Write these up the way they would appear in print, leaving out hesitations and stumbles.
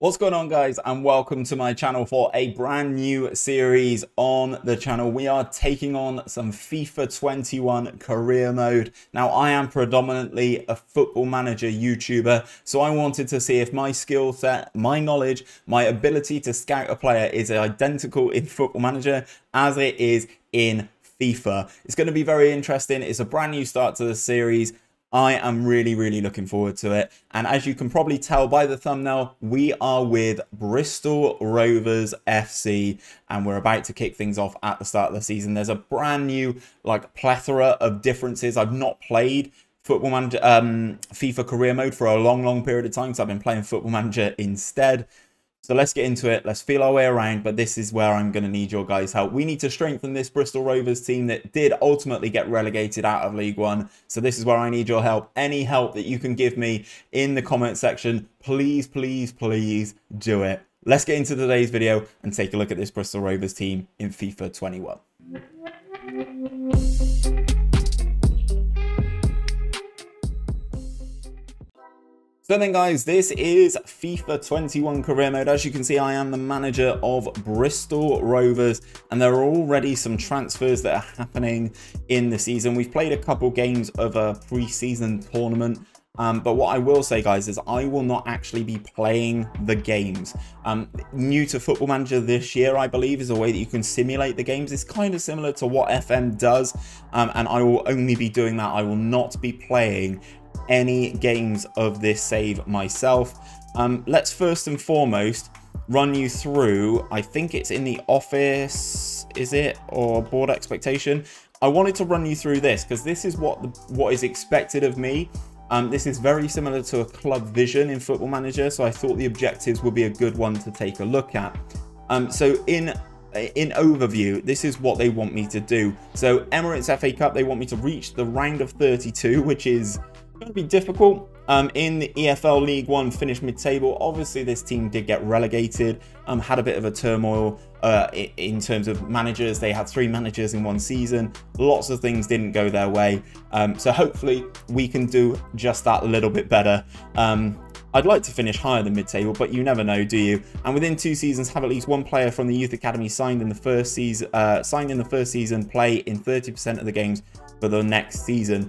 What's going on, guys, and welcome to my channel for a brand new series on the channel. We are taking on some FIFA 21 career mode. Now, I am predominantly a football manager YouTuber, so I wanted to see if my skill set, my knowledge, my ability to scout a player is identical in football manager as it is in FIFA. It's going to be very interesting. It's a brand new start to the series. I am really looking forward to it. And as you can probably tell by the thumbnail, we are with Bristol Rovers FC, and we're about to kick things off at the start of the season. There's a brand new plethora of differences. I've not played Football Manager, FIFA Career Mode for a long period of time, so I've been playing Football Manager instead. So let's get into it. Let's feel our way around, but this is where I'm going to need your guys' help. We need to strengthen this Bristol Rovers team that did ultimately get relegated out of League One. So this is where I need your help. Any help that you can give me in the comment section, please do it. Let's get into today's video and take a look at this Bristol Rovers team in FIFA 21. So then, guys, this is FIFA 21 Career Mode. As you can see, I am the manager of Bristol Rovers, and there are already some transfers that are happening in the season. We've played a couple games of a pre-season tournament, but what I will say, guys, is I will not actually be playing the games. New to Football Manager this year, I believe, is a way that you can simulate the games. It's kind of similar to what FM does, and I will only be doing that. I will not be playing any games of this save myself. Let's first and foremost run you through, I think it's in the office, is it, or board expectation. I wanted to run you through this because this is what is expected of me. This is very similar to a club vision in Football Manager, so I thought the objectives would be a good one to take a look at. So in overview, this is what they want me to do. So Emirates FA Cup, they want me to reach the round of 32, which is going to be difficult. In the EFL League One, finish mid-table. Obviously, this team did get relegated, had a bit of a turmoil in terms of managers. They had 3 managers in one season. Lots of things didn't go their way. So hopefully we can do just that a little bit better. I'd like to finish higher than mid-table, but you never know, do you? And within 2 seasons, have at least one player from the youth academy signed in the first season, play in 30% of the games for the next season.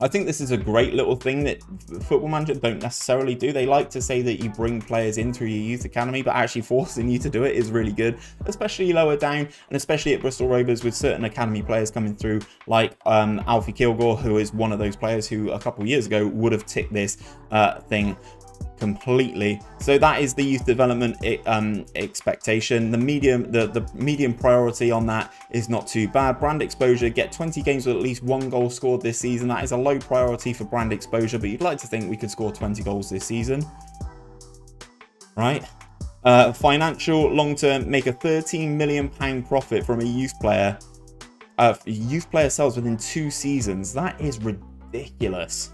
I think this is a great little thing that Football Manager don't necessarily do. They like to say that you bring players into your youth academy, but actually forcing you to do it is really good, especially lower down, and especially at Bristol Rovers with certain academy players coming through, like 𝘼𝙗𝙤𝙪, who is one of those players who a couple of years ago would have ticked this thing completely. So that is the youth development expectation. The medium priority on that is not too bad. Brand exposure, get 20 games with at least 1 goal scored this season. That is a low priority for brand exposure, but you'd like to think we could score 20 goals this season, right? Financial long-term, make a £13 million profit from a youth player. Youth player sells within 2 seasons. That is ridiculous.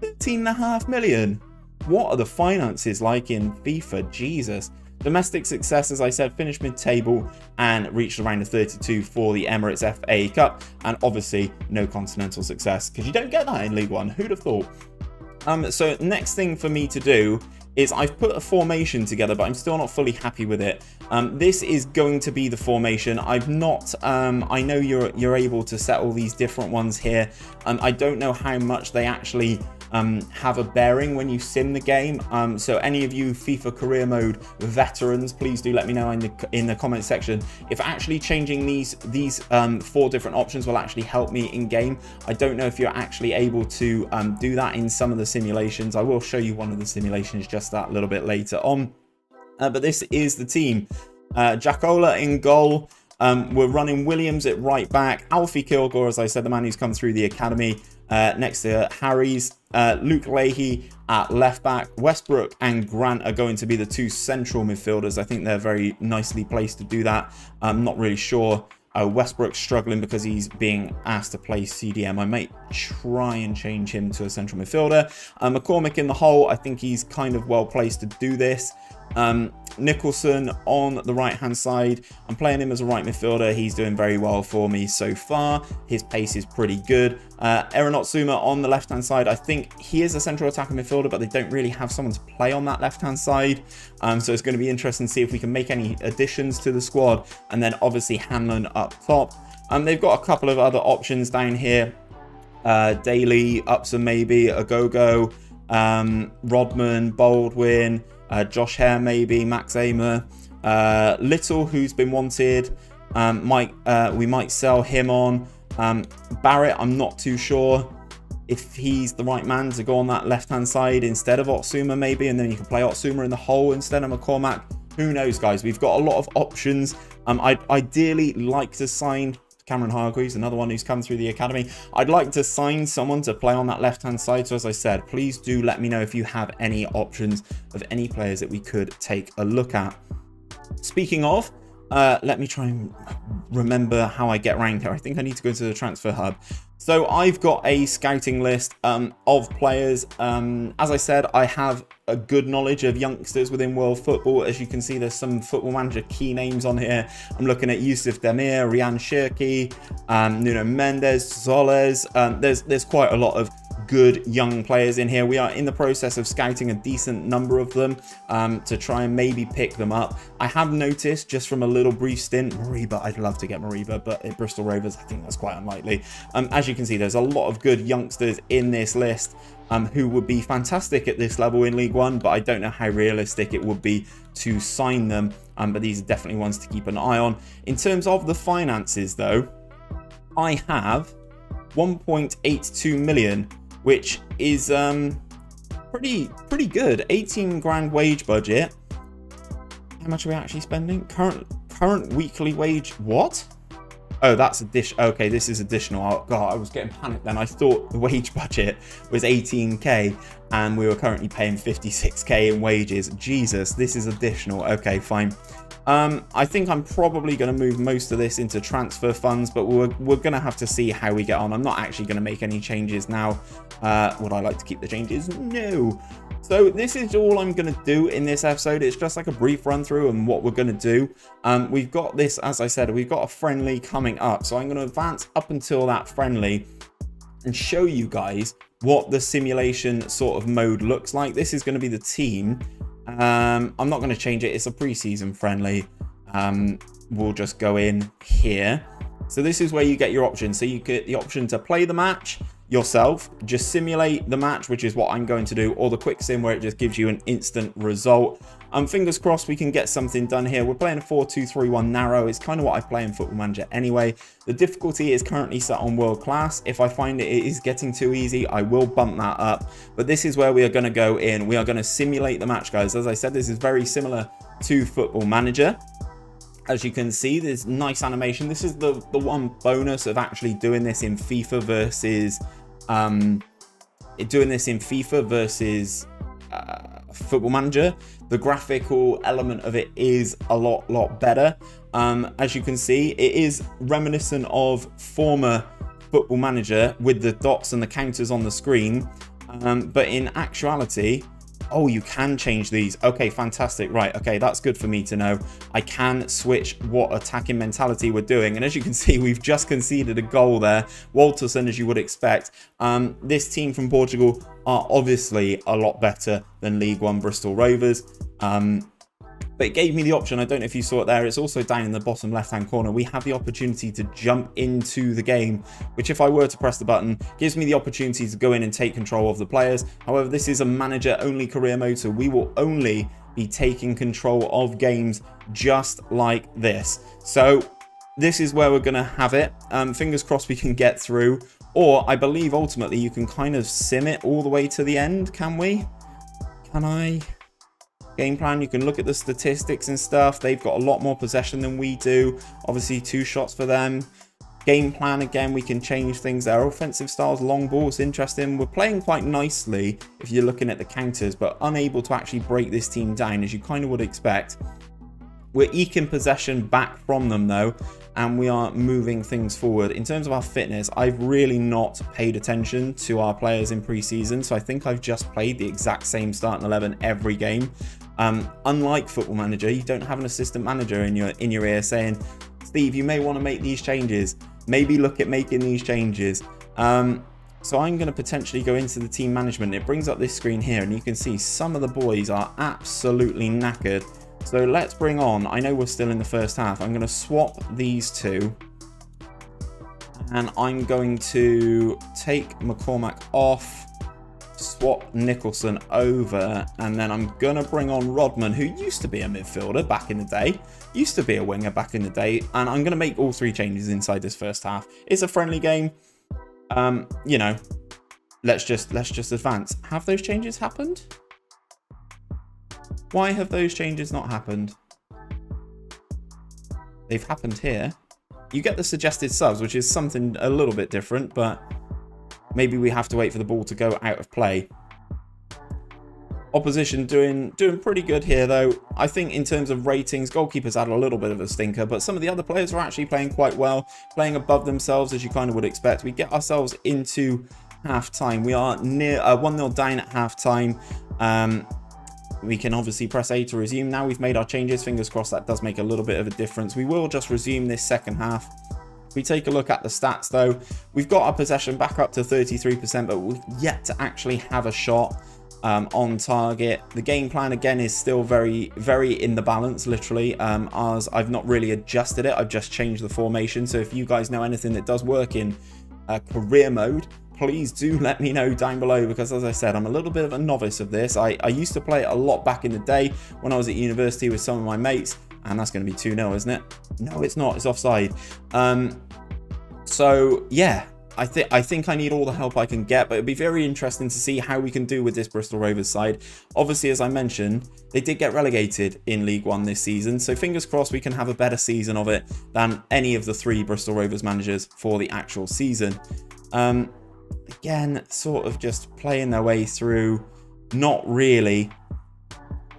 13.5 million. What are the finances like in FIFA? Jesus. Domestic success, as I said, finished mid-table and reached around the 32 for the Emirates FA Cup, and obviously no continental success because you don't get that in League One. Who'd have thought? So next thing for me to do is I've put a formation together, but I'm still not fully happy with it. This is going to be the formation. I've not, I know you're able to set all these different ones here. I don't know how much they actually have a bearing when you sim the game. So any of you FIFA Career Mode veterans, please do let me know in the comment section if actually changing these 4 different options will actually help me in game. I don't know if you're actually able to do that in some of the simulations. I will show you one of the simulations just that a little bit later on. But this is the team. Jacola in goal. We're running Williams at right back. 𝘼𝙗𝙤𝙪, as I said, the man who's come through the academy. Next to Harry's, 𝘼𝙗𝙤𝙪 at left back. Westbrook and Grant are going to be the 2 central midfielders. I think they're very nicely placed to do that. I'm not really sure. Westbrook's struggling because he's being asked to play CDM. I might try and change him to a central midfielder. McCormick in the hole. I think he's kind of well placed to do this. Nicholson on the right hand side. I'm playing him as a right midfielder. He's doing very well for me so far. His pace is pretty good. 𝘼𝙗𝙤𝙪 on the left-hand side. I think he is a central attacking midfielder, but they don't really have someone to play on that left-hand side. So it's going to be interesting to see if we can make any additions to the squad. And then obviously 𝘼𝙗𝙤 up top. They've got a couple of other options down here. Daly, 𝘼𝙗𝙤 maybe, 𝘼𝙗𝙤, Rodman, Baldwin, Josh Hare maybe, Max Amer, Little, who's been wanted. We might sell him on. Barrett, I'm not too sure if he's the right man to go on that left-hand side instead of 𝘼𝙗𝙤 maybe, and then you can play 𝘼𝙗𝙤 in the hole instead of McCormack. Who knows, guys? We've got a lot of options. I'd ideally like to sign Cameron Hargreaves, another one who's come through the academy. I'd like to sign someone to play on that left-hand side. So as I said, please do let me know if you have any options of any players that we could take a look at. Speaking of, let me try and remember how I get ranked here. I think I need to go to the transfer hub. So I've got a scouting list of players. As I said, I have a good knowledge of youngsters within world football. As you can see, there's some Football Manager key names on here. I'm looking at Youssef Demir, Ryan Cherki, Nuno Mendes, Soles. There's quite a lot of good young players in here. We are in the process of scouting a decent number of them to try and maybe pick them up. I have noticed just from a little brief stint, Mariba, I'd love to get Mariba, but at Bristol Rovers, I think that's quite unlikely. As you can see, there's a lot of good youngsters in this list who would be fantastic at this level in League One, but I don't know how realistic it would be to sign them. But these are definitely ones to keep an eye on. In terms of the finances though, I have 1.82 million, which is pretty good. 18 grand wage budget. How much are we actually spending? Current weekly wage, what? Oh, that's additional. Okay, this is additional. Oh, God, I was getting panicked then. I thought the wage budget was 18k and we were currently paying 56k in wages. Jesus, this is additional. Okay, fine. I think I'm probably going to move most of this into transfer funds, but we're going to have to see how we get on. I'm not actually going to make any changes now. Would I like to keep the changes? No. So this is all I'm going to do in this episode. It's just like a brief run through and what we're going to do. We've got this, as I said, we've got a friendly coming up. So I'm going to advance up until that friendly and show you guys what the simulation sort of mode looks like. This is going to be the team. I'm not going to change it. It's a pre-season friendly. We'll just go in here. So this is where you get your options. So you get the option to play the match yourself, just simulate the match, which is what I'm going to do, or the quick sim where it just gives you an instant result. Fingers crossed we can get something done here. We're playing a 4-2-3-1 narrow. It's kind of what I play in Football Manager anyway. The difficulty is currently set on world class. If I find it is getting too easy, I will bump that up. But this is where we are going to go in. We are going to simulate the match, guys. As I said, this is very similar to Football Manager. As you can see, there's nice animation. This is the one bonus of actually doing this in FIFA versus Football Manager. The graphical element of it is a lot better. As you can see, it is reminiscent of former Football Manager with the dots and the counters on the screen. But in actuality, oh, you can change these. Okay, fantastic. Right, okay, that's good for me to know. I can switch what attacking mentality we're doing. And as you can see, we've just conceded a goal there. Walterson, as you would expect. This team from Portugal are obviously a lot better than League One Bristol Rovers. But it gave me the option. I don't know if you saw it there. It's also down in the bottom left-hand corner. We have the opportunity to jump into the game, which if I were to press the button, gives me the opportunity to go in and take control of the players. However, this is a manager-only career mode, so we will only be taking control of games just like this. So this is where we're going to have it. Fingers crossed we can get through. Or I believe ultimately you can kind of sim it all the way to the end, can we? Can I? Game plan, you can look at the statistics and stuff. They've got a lot more possession than we do. Obviously 2 shots for them. Game plan, again, we can change things there. Offensive styles, long ball, it's interesting. We're playing quite nicely if you're looking at the counters, but unable to actually break this team down, as you kind of would expect. We're eking possession back from them though, and we are moving things forward. In terms of our fitness, I've really not paid attention to our players in pre-season, so I think I've just played the exact same starting 11 every game. Unlike Football Manager, you don't have an assistant manager in your ear saying, Steve, you may want to make these changes. Maybe look at making these changes. So I'm going to potentially go into the team management. It brings up this screen here, and you can see some of the boys are absolutely knackered. So let's bring on, I know we're still in the first half, I'm going to swap these two. And I'm going to take McCormack off, swap Nicholson over, and then I'm going to bring on Rodman, who used to be a midfielder back in the day, used to be a winger back in the day, and I'm going to make all 3 changes inside this first half. It's a friendly game. You know, let's just advance. Have those changes happened? Why have those changes not happened? They've happened here. You get the suggested subs, which is something a little bit different, but maybe we have to wait for the ball to go out of play. Opposition doing pretty good here, though. I think in terms of ratings, goalkeepers had a little bit of a stinker, but some of the other players are actually playing quite well, playing above themselves, as you kind of would expect. We get ourselves into half-time. We are near 1-0 down at half-time. We can obviously press A to resume. Now we've made our changes. Fingers crossed that does make a little bit of a difference. We will just resume this second half. If we take a look at the stats, though, we've got our possession back up to 33%, but we've yet to actually have a shot on target. The game plan again is still very in the balance, literally. As I've not really adjusted it, I've just changed the formation. So if you guys know anything that does work in career mode, please do let me know down below, because as I said, I'm a little bit of a novice of this. I used to play it a lot back in the day when I was at university with some of my mates, and that's going to be 2-0, isn't it? No, it's not. It's offside. So yeah, I think I need all the help I can get, but it'd be very interesting to see how we can do with this Bristol Rovers side. Obviously, as I mentioned, they did get relegated in League One this season, so fingers crossed we can have a better season of it than any of the 3 Bristol Rovers managers for the actual season. Again, sort of just playing their way through, not really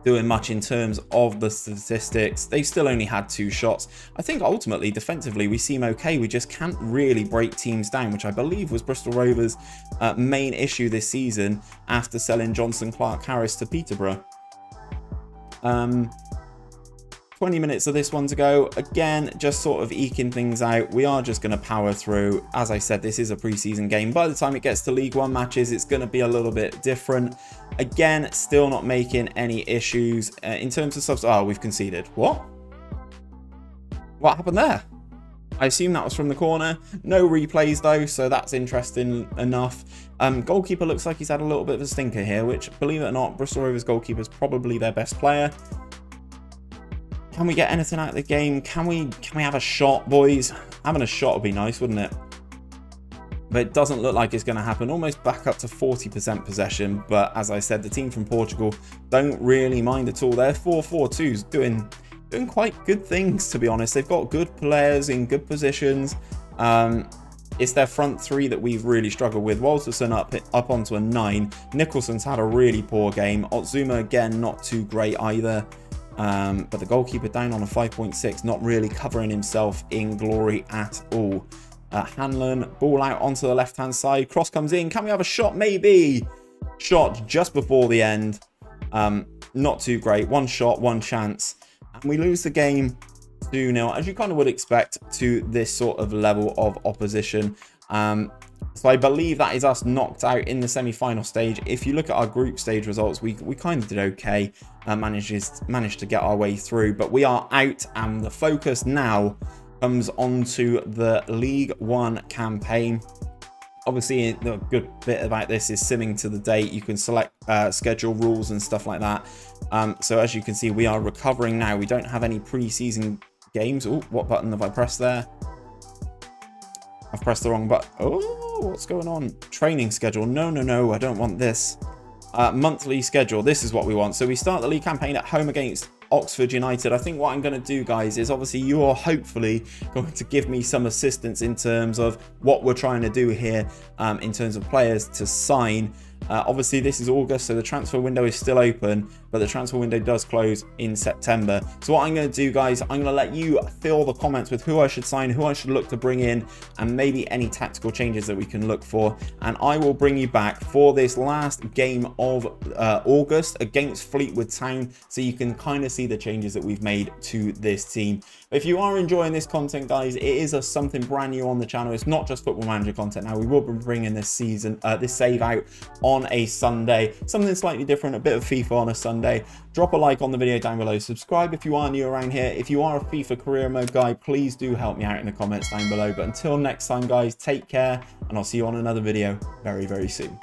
doing much in terms of the statistics. They still only had 2 shots. I think ultimately, defensively, we seem okay. We just can't really break teams down, which I believe was Bristol Rovers' main issue this season after selling Johnson Clark-Harris to Peterborough. 20 minutes of this one to go. Again, just sort of eking things out. We are just going to power through. As I said, this is a pre-season game. By the time it gets to League One matches, it's going to be a little bit different. Again, still not making any issues. In terms of subs... Oh, we've conceded. What? What happened there? I assume that was from the corner. No replays, though, so that's interesting enough. Goalkeeper looks like he's had a little bit of a stinker here, which, believe it or not, Bristol Rovers goalkeeper is probably their best player. Can we get anything out of the game? Can we have a shot, boys? Having a shot would be nice, wouldn't it? But it doesn't look like it's going to happen. Almost back up to 40% possession. But as I said, the team from Portugal don't really mind at all. They're 4-4-2s doing quite good things, to be honest. They've got good players in good positions. It's their front 3 that we've really struggled with. Walterson up onto a 9. Nicholson's had a really poor game. 𝘼𝙗𝙤𝙯, again, not too great either. But the goalkeeper down on a 5.6, not really covering himself in glory at all. Hanlon, ball out onto the left-hand side. Cross comes in. Can we have a shot? Maybe. Shot just before the end. Not too great. 1 shot, 1 chance. And we lose the game 2-0, as you kind of would expect to this sort of level of opposition. So I believe that is us knocked out in the semi-final stage. If you look at our group stage results, we kind of did okay, managed to get our way through, but we are out, and the focus now comes onto the League One campaign. Obviously, the good bit about this is simming to the date. You can select schedule rules and stuff like that. So as you can see, we are recovering now. We don't have any pre-season games. Oh, what button have I pressed there? I've pressed the wrong button. Oh, what's going on? Training schedule. No, I don't want this. Monthly schedule. This is what we want. So we start the league campaign at home against Oxford United. I think what I'm going to do, guys, is obviously you are hopefully going to give me some assistance in terms of what we're trying to do here, in terms of players to sign. Obviously, this is August, so the transfer window is still open, but the transfer window does close in September. So what I'm going to do, guys, I'm going to let you fill the comments with who I should sign, who I should look to bring in, and maybe any tactical changes that we can look for. And I will bring you back for this last game of August against Fleetwood Town, so you can kind of see the changes that we've made to this team. If you are enjoying this content, guys, it is something brand new on the channel. It's not just Football Manager content. Now, we will be bringing this season, this save out on a Sunday, something slightly different, a bit of FIFA on a Sunday. Drop a like on the video down below. Subscribe if you are new around here. If you are a FIFA career mode guy, please do help me out in the comments down below. But until next time, guys, take care, and I'll see you on another video very, very soon.